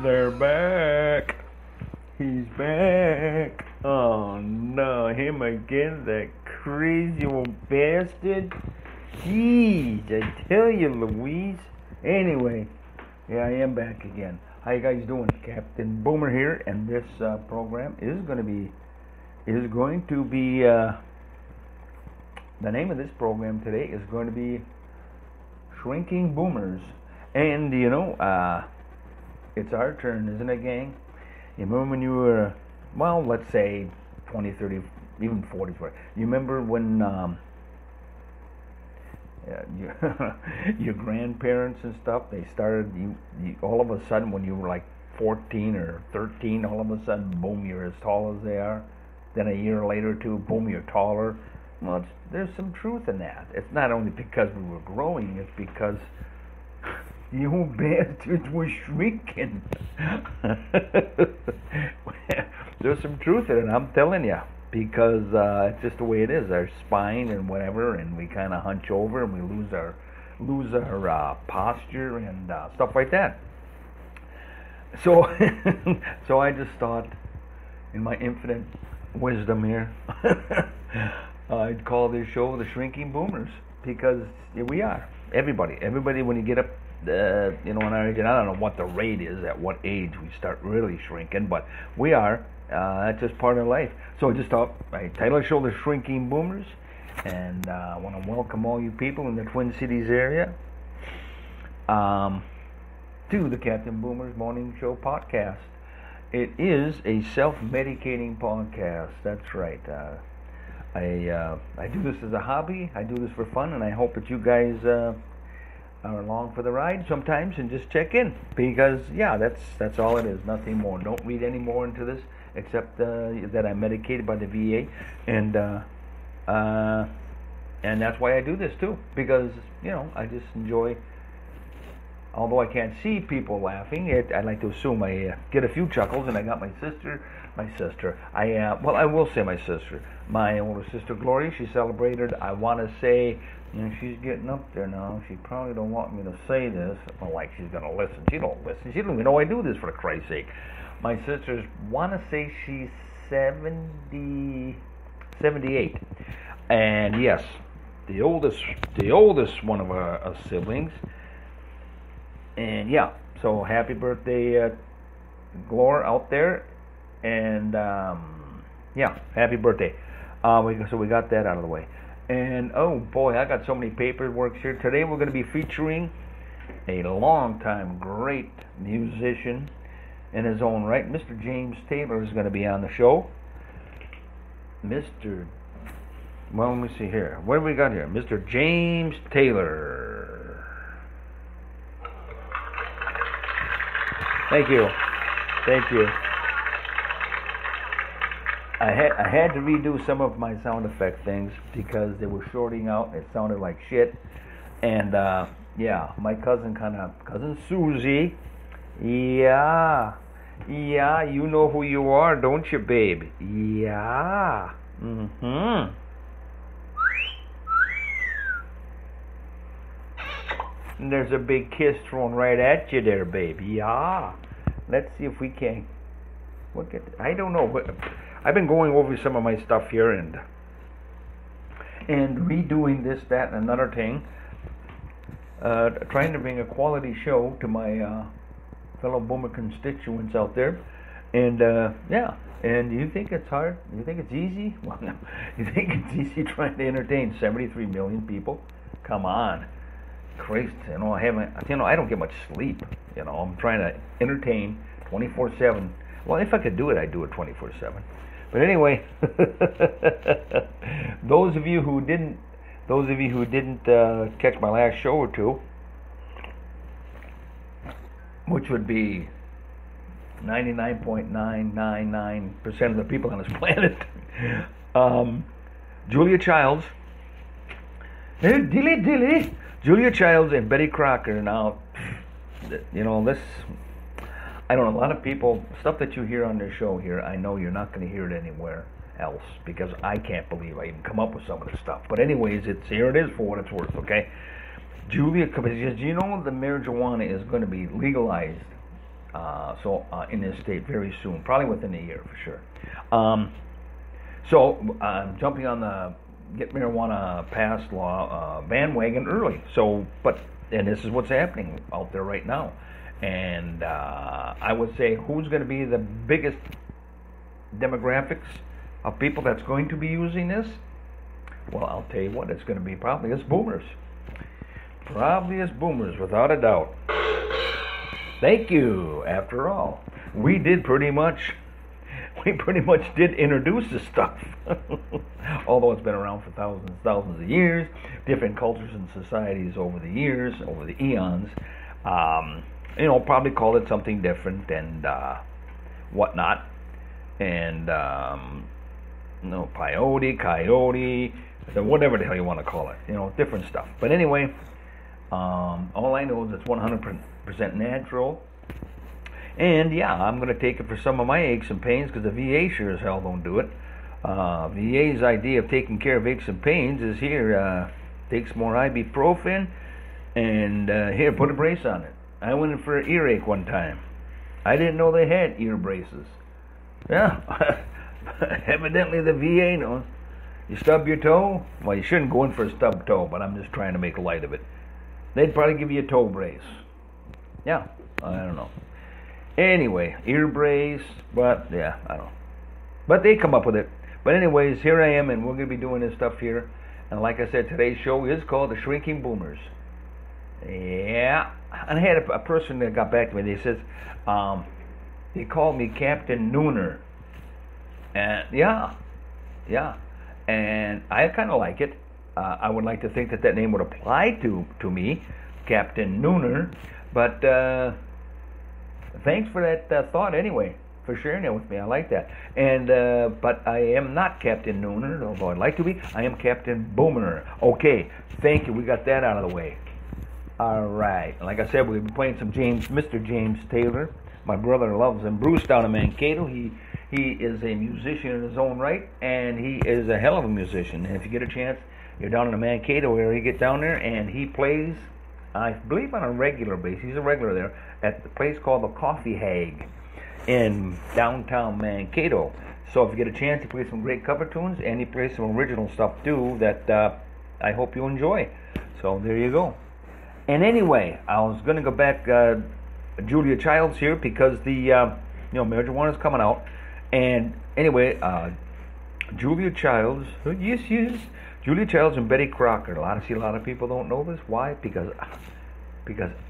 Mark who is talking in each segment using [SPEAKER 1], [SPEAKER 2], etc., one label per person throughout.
[SPEAKER 1] They're back. He's back. Oh no, him again, that crazy old bastard. Jeez, I tell you, Louise. Anyway, yeah, I am back again. How you guys doing? Captain Boomer here, and this program is going to be the name of this program today is going to be Shrinking Boomers. And you know, it's our turn, isn't it, gang? You remember when you were, well, let's say 20, 30, even 40. You remember when your grandparents and stuff, they started, you all of a sudden when you were like 14 or 13, all of a sudden, boom, you're as tall as they are. Then a year later or two, boom, you're taller. Well, there's some truth in that. It's not only because we were growing, it's because you bastards were shrinking. There's some truth in it, I'm telling you, because it's just the way it is. Our spine and whatever, and we kind of hunch over and we lose our posture and stuff like that. So, so I just thought, in my infinite wisdom here, I'd call this show the Shrinking Boomers, because here we are. Everybody, when you get up, you know, in our age, and I don't know what the rate is, at what age we start really shrinking, but we are. That's just part of life. So I just thought, I title the show the Shrinking Boomers, and I want to welcome all you people in the Twin Cities area to the Captain Boomer's Morning Show podcast. It is a self-medicating podcast. That's right. I do this as a hobby. I do this for fun, and I hope that you guys are along for the ride sometimes and just check in, because yeah, that's all it is, nothing more. Don't read any more into this except that I'm medicated by the VA, and that's why I do this too, because you know, I just enjoy. Although I can't see people laughing, I like to assume I get a few chuckles, and I got my sister. Well, I will say my sister. My older sister Gloria, she celebrated, I want to say, you know, she's getting up there now. She probably don't want me to say this. Well, like she's going to listen. She don't listen. She don't even know I do this, for Christ's sake. My sister's, want to say she's 78. And yes, the oldest one of our siblings. And yeah, so happy birthday, Glor, out there. And yeah, happy birthday. So we got that out of the way. And oh boy, I got so many paperwork here. Today we're going to be featuring a long-time great musician in his own right. Mr. James Taylor is going to be on the show. Well, let me see here. What have we got here? Mr. James Taylor. Thank you. I had to redo some of my sound effect things because they were shorting out. It sounded like shit. And yeah, my cousin Susie. Yeah, you know who you are, don't you, babe? Yeah. And there's a big kiss thrown right at you there, babe. Yeah. Let's see if we can. I don't know, but I've been going over some of my stuff here and redoing this, that, and another thing. Trying to bring a quality show to my fellow Boomer constituents out there. And yeah, and you think it's hard? You think it's easy? Well, no. You think it's easy trying to entertain 73 million people? Come on. Christ, I don't get much sleep. I'm trying to entertain 24/7. Well, if I could do it, I'd do it 24/7. But anyway, those of you who didn't catch my last show or two, which would be 99.999% of the people on this planet, Julia Childs, Julia Childs and Betty Crocker. Now, this, I don't know, a lot of people, stuff that you hear on their show here, I know you're not going to hear it anywhere else, because I can't believe I even come up with some of this stuff. But anyways, here it is for what it's worth, okay? Julia, because the marijuana is going to be legalized in this state very soon, probably within a year for sure. So I'm jumping on the get marijuana passed law bandwagon early. And this is what's happening out there right now. And I would say, who's going to be the biggest demographics of people that's going to be using this? Well, I'll tell you what, it's going to be probably us boomers. Probably us boomers, without a doubt. Thank you. After all, we pretty much did introduce this stuff. Although it's been around for thousands of years, different cultures and societies over the years, over the eons, probably called it something different and whatnot. And peyote, coyote, whatever the hell you want to call it, different stuff. But anyway, all I know is it's 100% natural. And yeah, I'm going to take it for some of my aches and pains, because the VA sure as hell don't do it. VA's idea of taking care of aches and pains is here, take some more ibuprofen, and here, put a brace on it. I went in for an earache one time. I didn't know they had ear braces. Yeah, evidently the VA knows. You stub your toe? Well, you shouldn't go in for a stub toe, but I'm just trying to make light of it. They'd probably give you a toe brace. Yeah, I don't know. Anyway, ear brace, but yeah, I don't know. But they come up with it. But anyways, here I am, and we're going to be doing this stuff here. And like I said, today's show is called The Shrinking Boomers. Yeah. And I had a person that got back to me. They says, they called me Captain Nooner. And yeah. And I kind of like it. I would like to think that name would apply to me, Captain Nooner. But thanks for that thought anyway, for sharing it with me. I like that. And but I am not Captain Nooner, although I'd like to be. I am Captain Boomer. Okay, thank you. We got that out of the way. All right. Like I said, we'll be playing some Mr. James Taylor. My brother loves him. Bruce down in Mankato. He is a musician in his own right, and he is a hell of a musician. And if you get a chance, you're down in the Mankato area, get down there, and he plays, I believe, on a regular basis. He's a regular there at the place called the Coffee Hag in downtown Mankato. So if you get a chance, he plays some great cover tunes, and he plays some original stuff too that I hope you enjoy. So there you go. And anyway, I was going to go back Julia Childs here, because the marijuana is coming out. And anyway, Julia Childs, yes, Julia Childs and Betty Crocker. A lot of people don't know this. Why? Because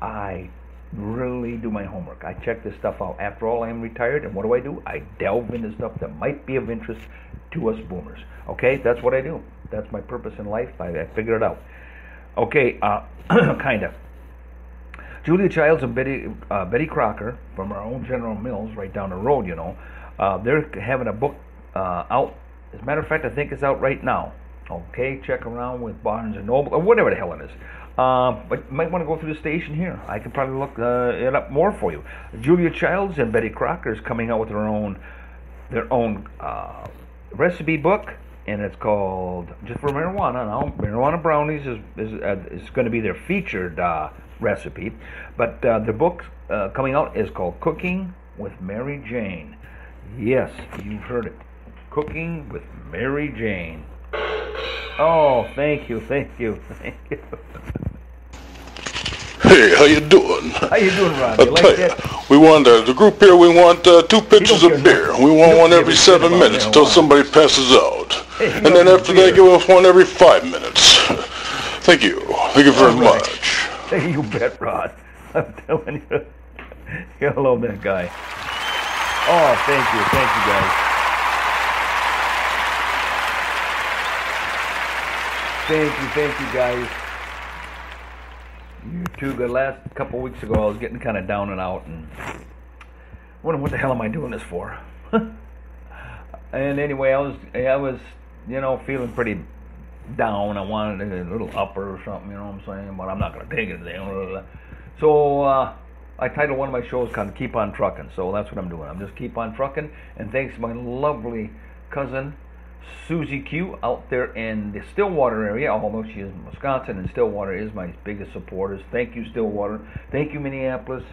[SPEAKER 1] I really do my homework. I check this stuff out. After all, I am retired, and what do? I delve into stuff that might be of interest to us boomers. Okay, that's what I do. That's my purpose in life. I figured it out. Okay, kind of. Julia Childs and Betty Crocker from our own General Mills right down the road, they're having a book out. As a matter of fact, I think it's out right now. Okay, check around with Barnes & Noble, or whatever the hell it is. But you might want to go through the station here. I can probably look it up more for you. Julia Childs and Betty Crocker is coming out with their own recipe book, and it's called, just for marijuana now, Marijuana Brownies is going to be their featured recipe. But the book coming out is called Cooking with Mary Jane. Yes, you've heard it. Cooking with Mary Jane. Oh, thank you.
[SPEAKER 2] Hey, how you doing?
[SPEAKER 1] How you doing, Rob? You like that?
[SPEAKER 2] We want the group here. We want 2 pitchers of beer. We want one every 7 minutes until somebody passes out, and then after that, give us one every 5 minutes. Thank you. Thank you very much.
[SPEAKER 1] Hey, you bet, Rod. I'm telling you. You gotta love that guy. Oh, thank you guys. Thank you guys. You too. The last couple weeks ago, I was getting kind of down and out, and wondering what the hell am I doing this for? And anyway, I was, feeling pretty down. I wanted a little upper or something, you know what I'm saying? But I'm not gonna take it. So I titled one of my shows kind of "Keep on Trucking." So that's what I'm doing. I'm just keep on trucking. And thanks to my lovely cousin Susie Q out there in the Stillwater area, although she is in Wisconsin, and Stillwater is my biggest supporters. Thank you, Stillwater. Thank you, Minneapolis.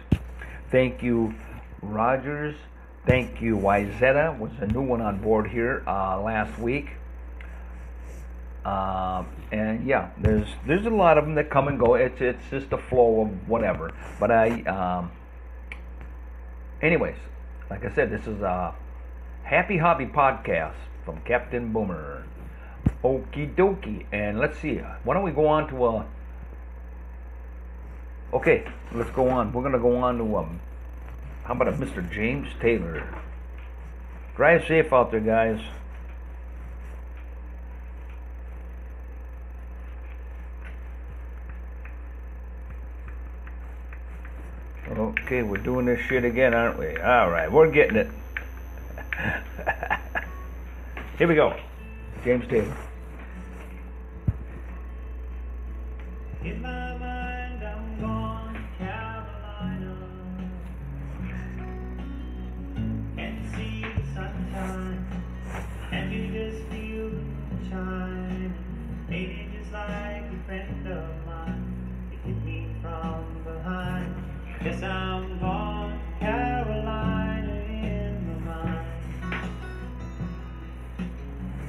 [SPEAKER 1] Thank you, Rogers. Thank you, Wyzetta. Was a new one on board here last week. And yeah, there's a lot of them that come and go. It's just a flow of whatever. But anyways, like I said, this is a Happy Hobby podcast from Captain Boomer. Okie dokie. And let's see. Why don't we go on to okay, let's go on. We're gonna go on to how about a Mr. James Taylor? Drive safe out there, guys. Okay, we're doing this shit again, aren't we? Alright, we're getting it. Here we go. James Taylor.
[SPEAKER 3] In my mind, I'm gone to Carolina. And see the sunshine. And you just feel the moonshine. Maybe just like a friend of mine. You hit me from behind. Guess I'm gone to Carolina in my mind.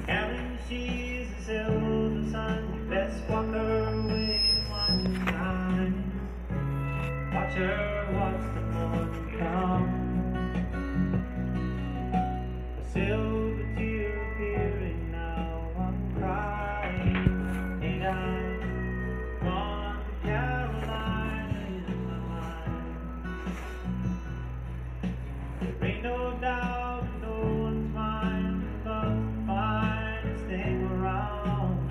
[SPEAKER 3] Carolyn, she's a silver sun. You best walk her away and watch her shine. Watch her watch the morning come. A silver tear appearing now. I'm crying. Ain't I gone to Carolina in my mind? There ain't no doubt that no one's mind but the finest thing around.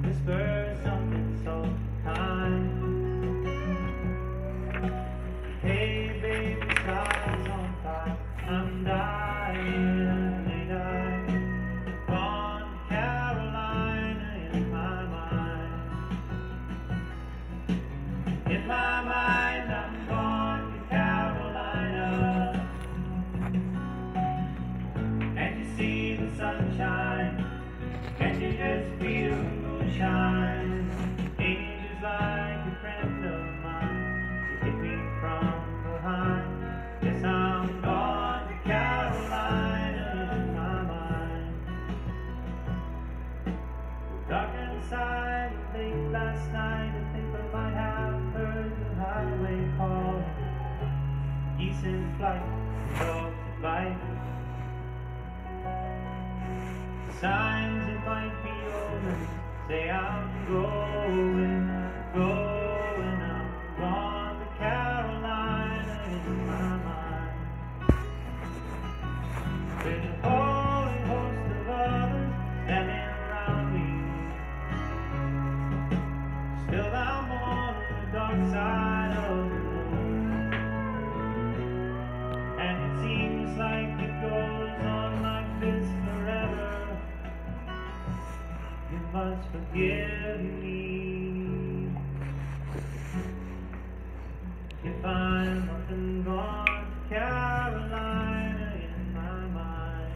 [SPEAKER 3] Whisper something so kind. Hey baby, sky's on fire. I'm dying, ain't I? Gone to Carolina in my mind. In my mind, I'm gone to Carolina. And you see the sunshine. Can't you just feel the moonshine? Ain't you just like a friend of mine? You hit me from behind. Yes, I'm gone to Carolina in my mind. Dark inside, late last night, I think I might have heard the highway call. Geese in flight, dogs at bite. Signs it might be over. Say I'm going, I'm gone to Carolina in my mind. There's a whole host of others standing around me. Still I'm on the dark side of the moon. And it seems like it goes on like this forever. You must forgive me if I'm up and gone to Carolina in my mind.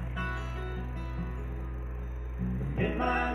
[SPEAKER 3] In my